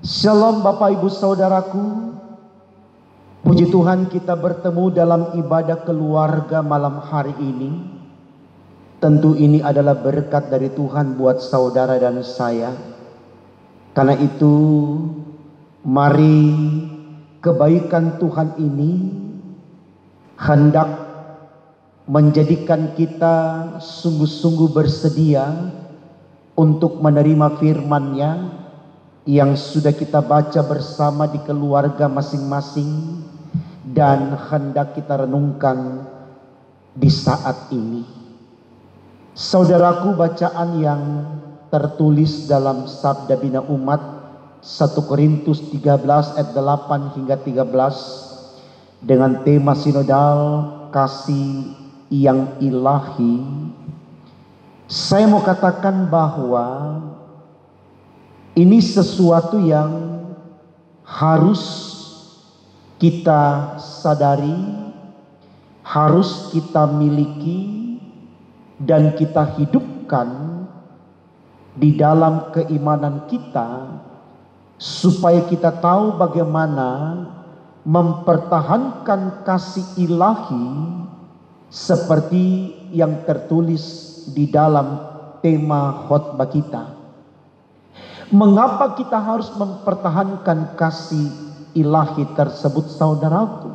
Shalom Bapak Ibu Saudaraku. Puji Tuhan kita bertemu dalam ibadah keluarga malam hari ini. Tentu ini adalah berkat dari Tuhan buat saudara dan saya. Karena itu mari kebaikan Tuhan ini hendak menjadikan kita sungguh-sungguh bersedia untuk menerima firman-Nya yang sudah kita baca bersama di keluarga masing-masing dan hendak kita renungkan di saat ini. Saudaraku, bacaan yang tertulis dalam Sabda Bina Umat 1 Korintus 13 ayat 8 hingga 13 dengan tema sinodal kasih yang ilahi. Saya mau katakan bahwa ini sesuatu yang harus kita sadari, harus kita miliki, dan kita hidupkan di dalam keimanan kita, supaya kita tahu bagaimana mempertahankan kasih ilahi seperti yang tertulis di dalam tema khotbah kita. Mengapa kita harus mempertahankan kasih ilahi tersebut, saudaraku?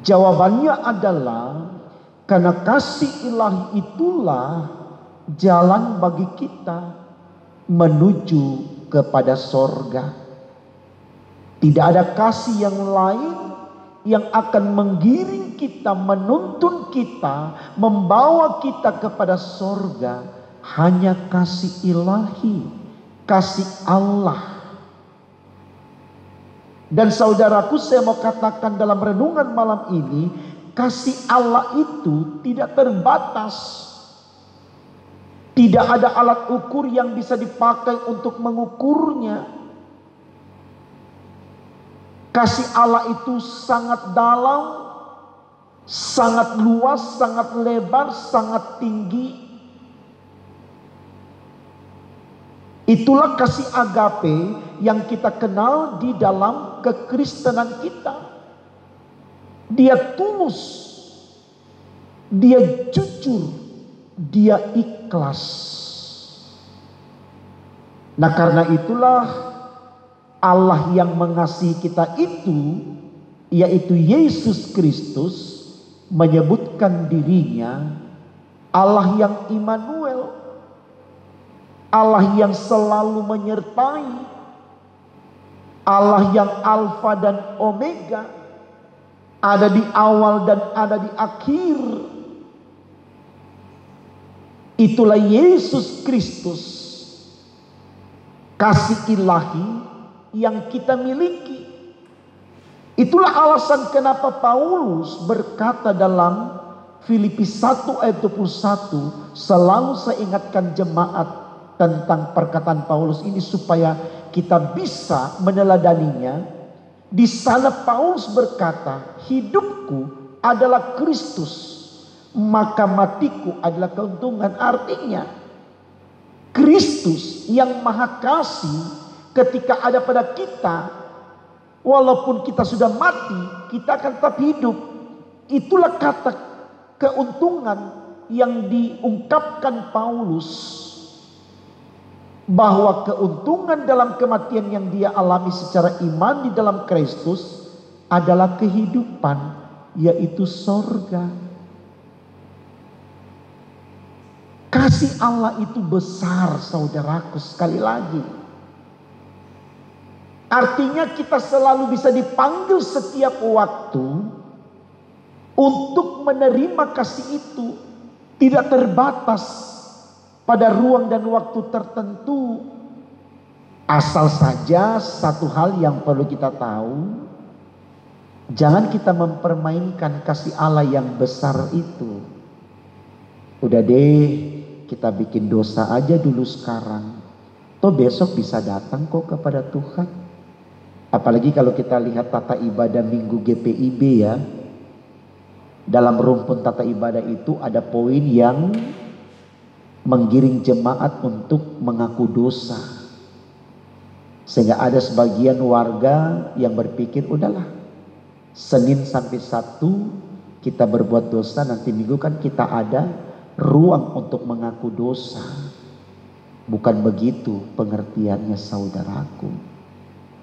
Jawabannya adalah karena kasih ilahi itulah jalan bagi kita menuju kepada sorga. Tidak ada kasih yang lain yang akan menggiring kita, menuntun kita, membawa kita kepada sorga. Hanya kasih ilahi, kasih Allah. Dan saudaraku, saya mau katakan dalam renungan malam ini, kasih Allah itu tidak terbatas. Tidak ada alat ukur yang bisa dipakai untuk mengukurnya. Kasih Allah itu sangat dalam, sangat luas, sangat lebar, sangat tinggi. Itulah kasih agape yang kita kenal di dalam kekristenan kita. Dia tulus, dia jujur, dia ikhlas. Nah, karena itulah Allah yang mengasihi kita itu, yaitu Yesus Kristus, menyebutkan dirinya Allah yang Immanuel, Allah yang selalu menyertai, Allah yang Alfa dan Omega, ada di awal dan ada di akhir. Itulah Yesus Kristus, kasih ilahi yang kita miliki. Itulah alasan kenapa Paulus berkata dalam Filipi 1 ayat 21, selalu saya ingatkan jemaat tentang perkataan Paulus ini supaya kita bisa meneladaninya. Di sana Paulus berkata, hidupku adalah Kristus, maka matiku adalah keuntungan. Artinya Kristus yang maha kasih ketika ada pada kita, walaupun kita sudah mati, kita akan tetap hidup. Itulah kata keuntungan yang diungkapkan Paulus, bahwa keuntungan dalam kematian yang dia alami secara iman di dalam Kristus adalah kehidupan, yaitu sorga. Kasih Allah itu besar, saudaraku, sekali lagi. Artinya kita selalu bisa dipanggil setiap waktu untuk menerima kasih itu. Tidak terbatas pada ruang dan waktu tertentu. Asal saja satu hal yang perlu kita tahu, jangan kita mempermainkan kasih Allah yang besar itu. Udah deh, kita bikin dosa aja dulu sekarang, toh besok bisa datang kok kepada Tuhan. Apalagi kalau kita lihat tata ibadah Minggu GPIB ya. Dalam rumpun tata ibadah itu ada poin yang menggiring jemaat untuk mengaku dosa. Sehingga ada sebagian warga yang berpikir, udahlah, Senin sampai Sabtu kita berbuat dosa, nanti Minggu kan kita ada ruang untuk mengaku dosa. Bukan begitu pengertiannya, saudaraku.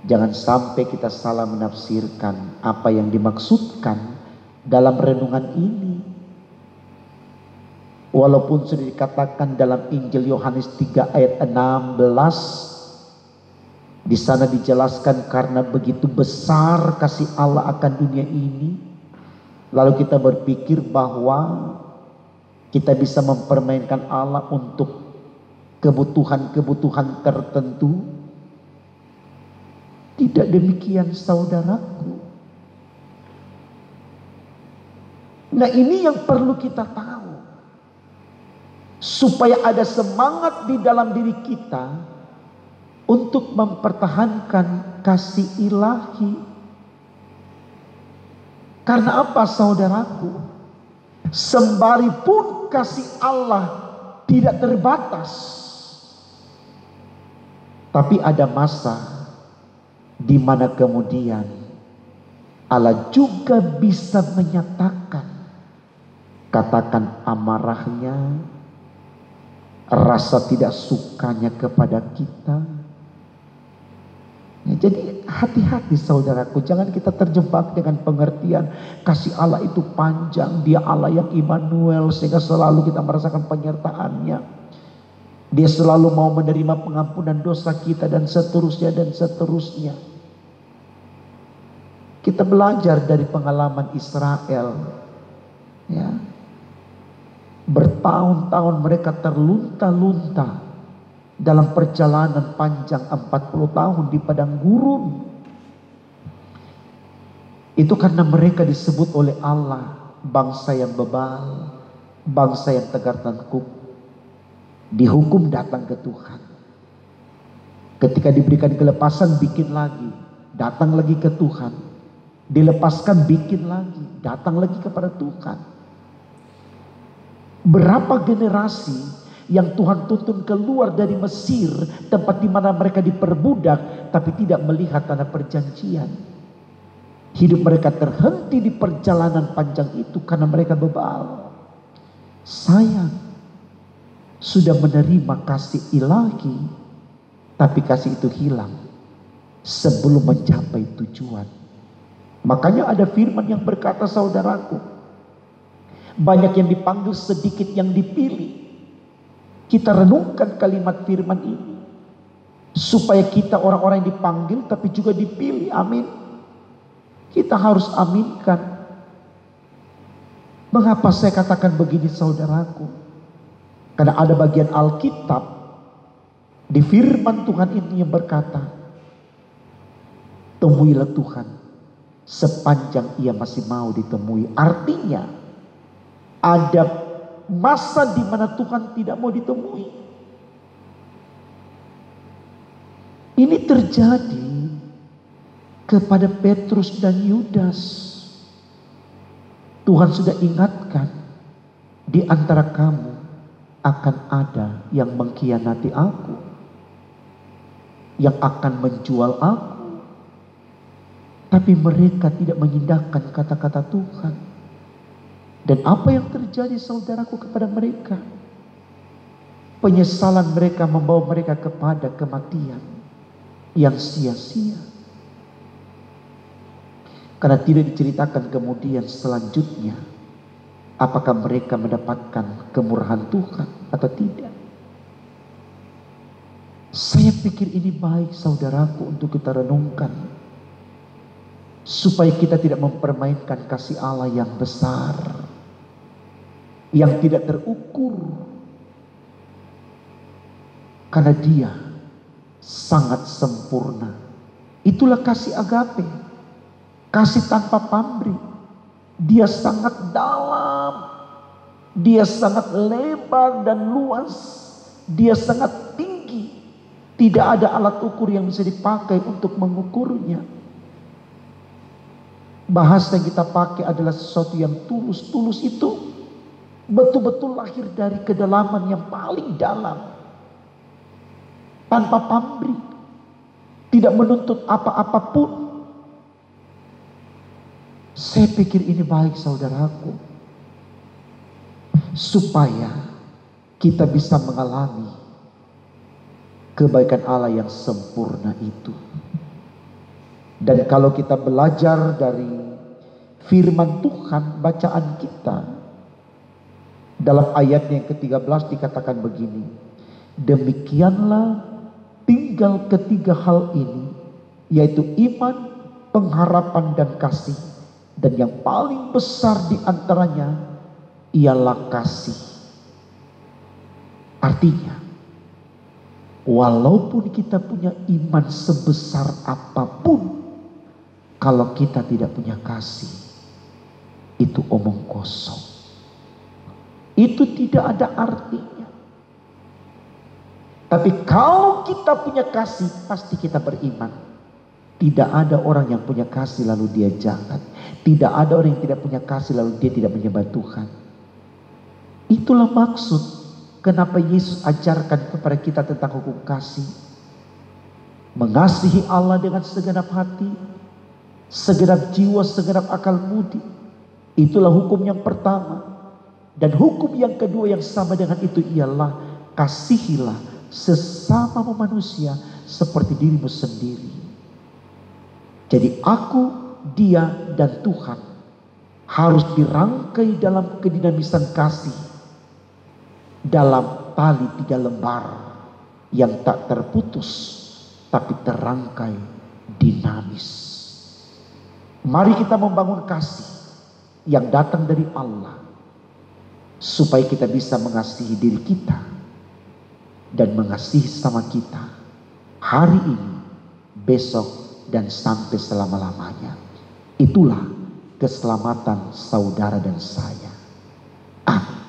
Jangan sampai kita salah menafsirkan apa yang dimaksudkan dalam renungan ini. Walaupun sudah dikatakan dalam Injil Yohanes 3 ayat 16, di sana dijelaskan karena begitu besar kasih Allah akan dunia ini. Lalu kita berpikir bahwa kita bisa mempermainkan Allah untuk kebutuhan-kebutuhan tertentu. Tidak demikian, saudaraku. Nah, ini yang perlu kita tahu. Supaya ada semangat di dalam diri kita untuk mempertahankan kasih ilahi. Karena apa, saudaraku? Sembari pun kasih Allah tidak terbatas, tapi ada masa di mana kemudian Allah juga bisa menyatakan, katakan amarahnya, rasa tidak sukanya kepada kita. Ya, jadi hati-hati, saudaraku, jangan kita terjebak dengan pengertian kasih Allah itu panjang, dia Allah yang Immanuel, sehingga selalu kita merasakan penyertaannya. Dia selalu mau menerima pengampunan dosa kita dan seterusnya dan seterusnya. Kita belajar dari pengalaman Israel. Ya. Bertahun-tahun mereka terlunta-lunta dalam perjalanan panjang 40 tahun di padang gurun. Itu karena mereka disebut oleh Allah bangsa yang bebal, bangsa yang tegar tengkuk. Dihukum datang ke Tuhan. Ketika diberikan kelepasan bikin lagi, datang lagi ke Tuhan. Dilepaskan bikin lagi, datang lagi kepada Tuhan. Berapa generasi yang Tuhan tuntun keluar dari Mesir, tempat di mana mereka diperbudak, tapi tidak melihat tanah perjanjian. Hidup mereka terhenti di perjalanan panjang itu karena mereka bebal. Sayang, sudah menerima kasih ilahi, tapi kasih itu hilang sebelum mencapai tujuan. Makanya ada firman yang berkata, saudaraku, banyak yang dipanggil, sedikit yang dipilih. Kita renungkan kalimat firman ini supaya kita orang-orang yang dipanggil tapi juga dipilih. Amin. Kita harus aminkan. Mengapa saya katakan begini, saudaraku? Karena ada bagian Alkitab di firman Tuhan ini yang berkata, temuilah Tuhan sepanjang ia masih mau ditemui. Artinya ada masa di mana Tuhan tidak mau ditemui. Ini terjadi kepada Petrus dan Yudas. Tuhan sudah ingatkan, di antara kamu akan ada yang mengkhianati aku, yang akan menjual aku. Tapi mereka tidak mengindahkan kata-kata Tuhan. Dan apa yang terjadi, saudaraku, kepada mereka? Penyesalan mereka membawa mereka kepada kematian yang sia-sia. Karena tidak diceritakan kemudian selanjutnya apakah mereka mendapatkan kemurahan Tuhan atau tidak. Saya pikir ini baik, saudaraku, untuk kita renungkan, supaya kita tidak mempermainkan kasih Allah yang besar, yang tidak terukur, karena dia sangat sempurna. Itulah kasih agape, kasih tanpa pamrih. Dia sangat dalam, dia sangat lebar dan luas, dia sangat tinggi. Tidak ada alat ukur yang bisa dipakai untuk mengukurnya. Bahasa yang kita pakai adalah sesuatu yang tulus. Tulus itu betul-betul lahir dari kedalaman yang paling dalam, tanpa pamrih, tidak menuntut apa-apapun. Saya pikir ini baik saudaraku, supaya kita bisa mengalami kebaikan Allah yang sempurna itu. Dan kalau kita belajar dari firman Tuhan, bacaan kita, dalam ayatnya yang ke-13 dikatakan begini, demikianlah tinggal ketiga hal ini, yaitu iman, pengharapan, dan kasih. Dan yang paling besar di antaranya ialah kasih. Artinya, walaupun kita punya iman sebesar apapun, kalau kita tidak punya kasih, itu omong kosong. Itu tidak ada artinya. Tapi kalau kita punya kasih, pasti kita beriman. Tidak ada orang yang punya kasih lalu dia jahat. Tidak ada orang yang tidak punya kasih lalu dia tidak menyembah Tuhan. Itulah maksud kenapa Yesus ajarkan kepada kita tentang hukum kasih. Mengasihi Allah dengan segenap hati, segenap jiwa, segenap akal budi. Itulah hukum yang pertama. Dan hukum yang kedua yang sama dengan itu ialah kasihilah sesama manusia seperti dirimu sendiri. Jadi aku, dia, dan Tuhan harus dirangkai dalam kedinamisan kasih, dalam tali 3 lembar yang tak terputus tapi terangkai dinamis. Mari kita membangun kasih yang datang dari Allah, supaya kita bisa mengasihi diri kita dan mengasihi sama kita hari ini, besok, dan sampai selama-lamanya. Itulah keselamatan saudara dan saya. Amin.